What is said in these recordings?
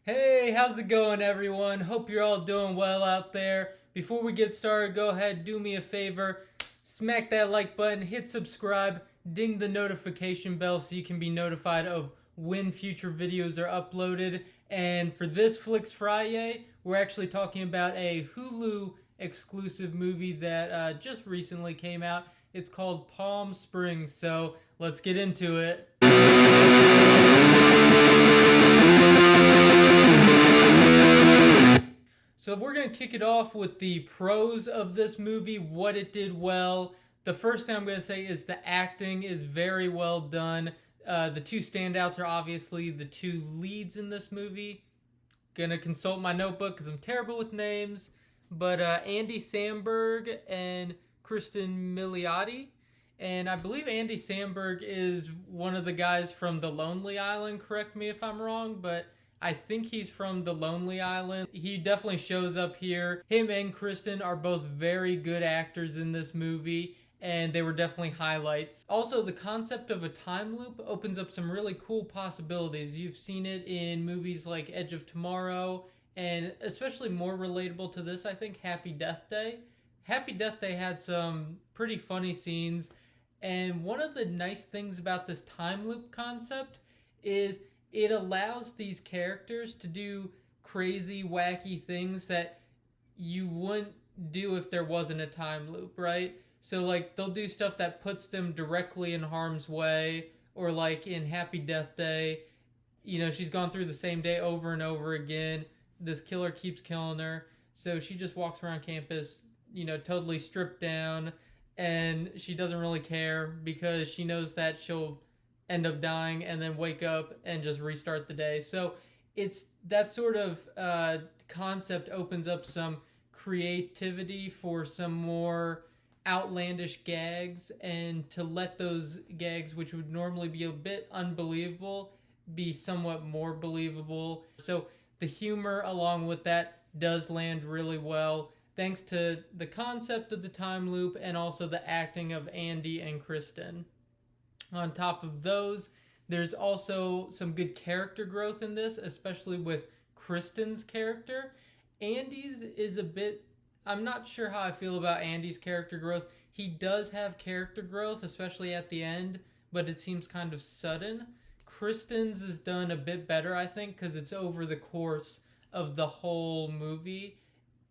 Hey, how's it going, everyone? Hope you're all doing well out there. Before we get started, go ahead, do me a favor, smack that like button, hit subscribe, ding the notification bell so you can be notified of when future videos are uploaded. And for this Flix Friyay, we're actually talking about a Hulu exclusive movie that just recently came out. It's called Palm Springs, so let's get into it. So we're going to kick it off with the pros of this movie, what it did well. The first thing I'm going to say is the acting is very well done. The two standouts are obviously the two leads in this movie. Gonna consult my notebook because I'm terrible with names. But Andy Samberg and Cristin Milioti. And I believe Andy Samberg is one of the guys from The Lonely Island. Correct me if I'm wrong, but I think he's from The Lonely Island. He definitely shows up here. Him and Cristin are both very good actors in this movie, and they were definitely highlights. Also, the concept of a time loop opens up some really cool possibilities. You've seen it in movies like Edge of Tomorrow, and especially more relatable to this, I think, Happy Death Day. Happy Death Day had some pretty funny scenes, and one of the nice things about this time loop concept is it allows these characters to do crazy, wacky things that you wouldn't do if there wasn't a time loop, right? So, like, they'll do stuff that puts them directly in harm's way, or like in Happy Death Day, you know, she's gone through the same day over and over again. This killer keeps killing her, so she just walks around campus, you know, totally stripped down, and she doesn't really care because she knows that she'll end up dying and then wake up and just restart the day. So it's that sort of concept opens up some creativity for some more outlandish gags, and to let those gags, which would normally be a bit unbelievable, be somewhat more believable. So the humor along with that does land really well, thanks to the concept of the time loop and also the acting of Andy and Cristin. On top of those, there's also some good character growth in this, especially with Cristin's character. Andy's is a bit... I'm not sure how I feel about Andy's character growth. He does have character growth, especially at the end, but it seems kind of sudden. Cristin's is done a bit better, I think, because it's over the course of the whole movie.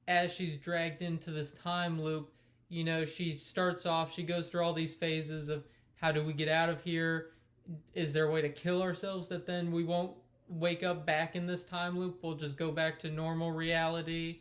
As she's dragged into this time loop, you know, she starts off, she goes through all these phases of how do we get out of here? Is there a way to kill ourselves that then we won't wake up back in this time loop? We'll just go back to normal reality.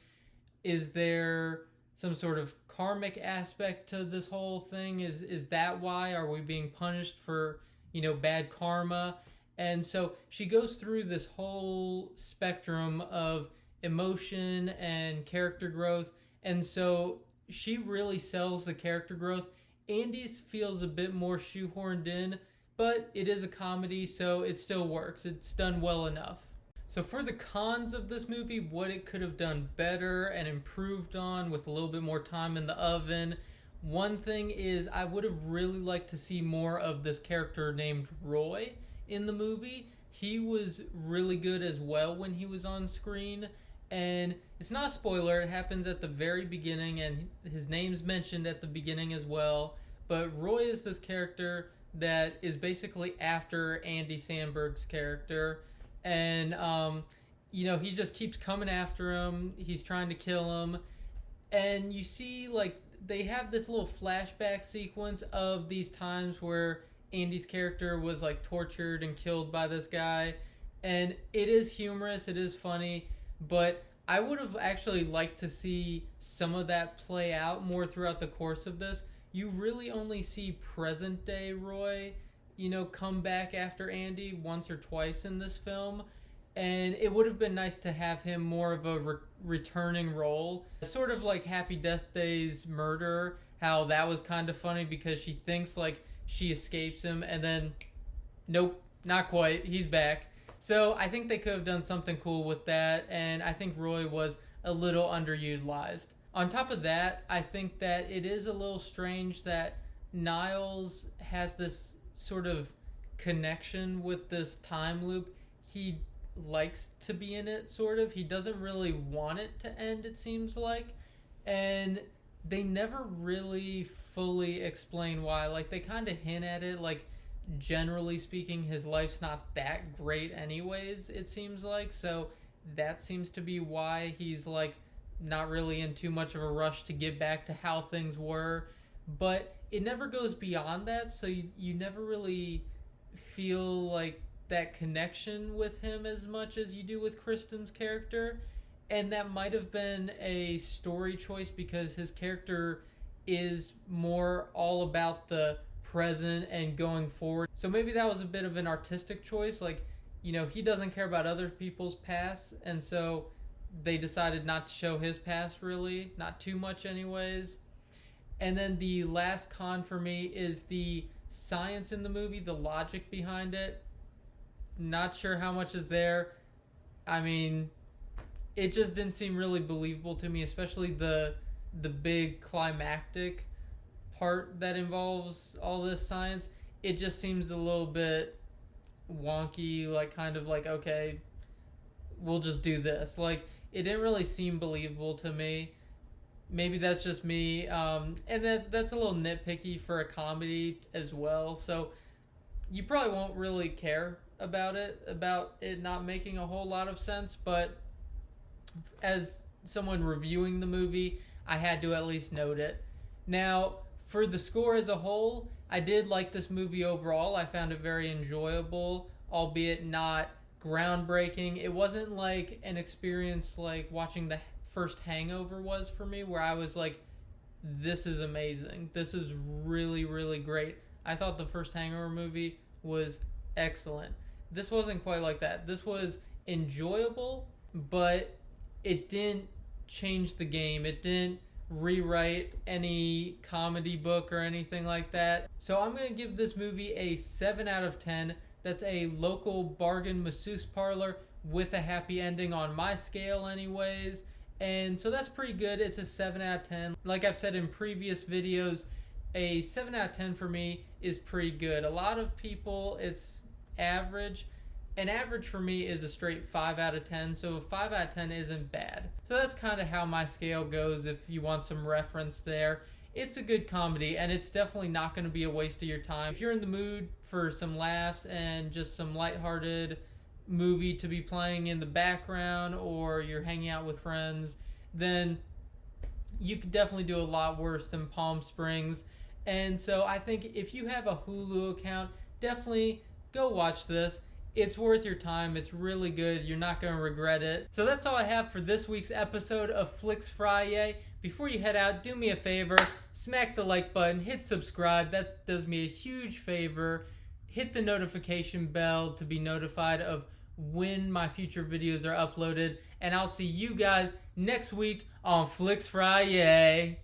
Is there some sort of karmic aspect to this whole thing? Is that why? Are we being punished for, you know, bad karma? And so she goes through this whole spectrum of emotion and character growth. And so she really sells the character growth. Andy's feels a bit more shoehorned in, but it is a comedy, so it still works. It's done well enough. So for the cons of this movie, what it could have done better and improved on with a little bit more time in the oven, one thing is I would have really liked to see more of this character named Roy in the movie. He was really good as well when he was on screen, and it's not a spoiler, it happens at the very beginning, and his name's mentioned at the beginning as well. But Roy is this character that is basically after Andy Samberg's character, and you know, he just keeps coming after him. He's trying to kill him, and you see, like, they have this little flashback sequence of these times where Andy's character was like tortured and killed by this guy, and it is humorous, it is funny, but I would have actually liked to see some of that play out more throughout the course of this. You really only see present day Roy, you know, come back after Andy once or twice in this film, and it would have been nice to have him more of a returning role. Sort of like Happy Death Day's murder, how that was kind of funny because she thinks like she escapes him, and then nope, not quite, he's back. So I think they could have done something cool with that, and I think Roy was a little underutilized. On top of that, I think that it is a little strange that Niles has this sort of connection with this time loop. He likes to be in it, sort of. He doesn't really want it to end, it seems like. And they never really fully explain why. Like, they kind of hint at it, like, generally speaking, his life's not that great anyways, it seems like. So that seems to be why he's, like, not really in too much of a rush to get back to how things were. But it never goes beyond that, so you never really feel like that connection with him as much as you do with Cristin's character. And that might have been a story choice because his character is more all about the present and going forward. So maybe that was a bit of an artistic choice. Like, you know, he doesn't care about other people's past, and so they decided not to show his past really, not too much anyways. And then the last con for me is the science in the movie, the logic behind it. Not sure how much is there. I mean, it just didn't seem really believable to me, especially the big climactic part that involves all this science. It just seems a little bit wonky, like kind of like, okay, we'll just do this. Like, it didn't really seem believable to me. Maybe that's just me, and that's a little nitpicky for a comedy as well. So you probably won't really care about it not making a whole lot of sense. But as someone reviewing the movie, I had to at least note it. Now, for the score as a whole, I did like this movie overall. I found it very enjoyable, albeit not groundbreaking. It wasn't like an experience like watching the first Hangover was for me, where I was like, this is amazing. This is really, really great. I thought the first Hangover movie was excellent. This wasn't quite like that. This was enjoyable, but it didn't change the game. It didn't rewrite any comedy book or anything like that. So I'm going to give this movie a 7 out of 10. That's a local bargain masseuse parlor with a happy ending on my scale anyways. And so that's pretty good. It's a 7 out of 10. Like I've said in previous videos, a 7 out of 10 for me is pretty good. A lot of people, it's average. An average for me is a straight 5 out of 10, so a 5 out of 10 isn't bad. So that's kind of how my scale goes if you want some reference there. It's a good comedy, and it's definitely not going to be a waste of your time. If you're in the mood for some laughs and just some lighthearted movie to be playing in the background, or you're hanging out with friends, then you could definitely do a lot worse than Palm Springs. And so I think if you have a Hulu account, definitely go watch this. It's worth your time. It's really good. You're not going to regret it. So that's all I have for this week's episode of Flix Friyay. Before you head out, do me a favor. Smack the like button. Hit subscribe. That does me a huge favor. Hit the notification bell to be notified of when my future videos are uploaded. And I'll see you guys next week on Flix Friyay.